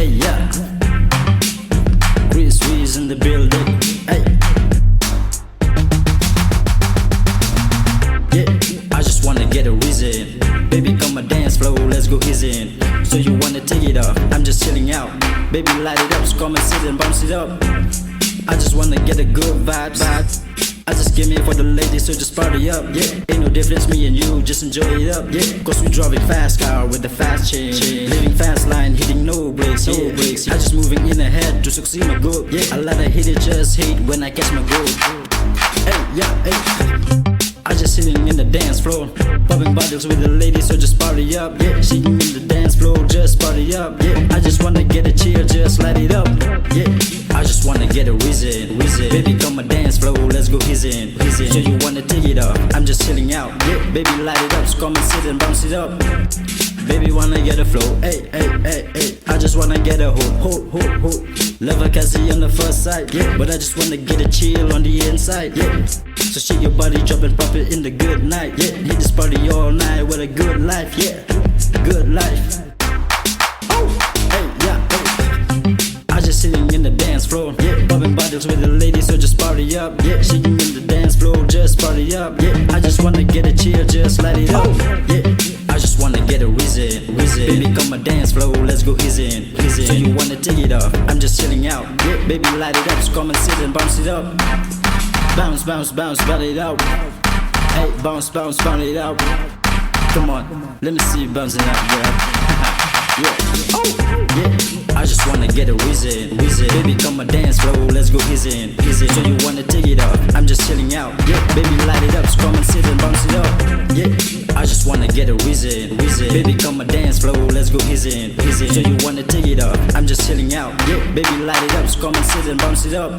Hey, yeah. Chrisrezz in the building. Hey. Yeah, I just wanna get a reason. Baby, come on dance floor, let's go easy. So you wanna take it off? I'm just chilling out. Baby, light it up, so come and sit and bounce it up. I just wanna get a good vibe. I just came here for the ladies, so just party up. Yeah, ain't no difference, me and you, just enjoy it up. Yeah, cause we driving fast car with the fast chain, living fast line, hitting no brakes. I just moving in ahead to succeed my goal. Yeah, I let it hit it, just hate when I catch my goal. Hey, yeah, hey. I just sitting in the dance floor, popping bottles with the ladies, so just party up. Yeah, sitting in the dance floor, just party up. Yeah, I just wanna get a chill, just light it up. Yeah, I just wanna get a reason. Baby, come on dance floor, let's go easy. So you wanna take it off? I'm just chilling out. Yeah, baby, light it up, so come and sit and bounce it up. Baby, wanna get a flow. Hey, hey, hey, hey. I just wanna get a hold. Love a KHASI on the first sight. Yeah, but I just wanna get a chill on the inside. Yeah. So shake your body, drop and pop it in the good night. Yeah, hit this party all night with a good life. Yeah, good life. Oh, hey, yeah, hey. I just sitting in the dance floor. Yeah, popping bottles with the ladies, so just party up. Yeah, shaking in the dance floor, just party up. Yeah, I just wanna get a chill, just light it up. Yeah, I just wanna get a reason. Baby, come on dance floor, let's go easy. So you wanna take it off? I'm just chilling out. Yeah, baby, light it up, so come and sit and bounce it up. Bounce, bounce, bounce, bounce it out. Hey, bounce, bounce, bounce it out. Come on, let me see you bouncing out, girl. Yeah, oh, yeah. I just wanna get a reason. Baby, come on dance floor, let's go easy. So you wanna take it off? I'm just chilling out. Yeah, baby, light it up, so come and sit and bounce it up. Yeah, I just wanna get a reason. Baby, come on dance floor, let's go easy. So you wanna take it off? I'm just chilling out. Yeah, baby, light it up, so come and sit and bounce it up.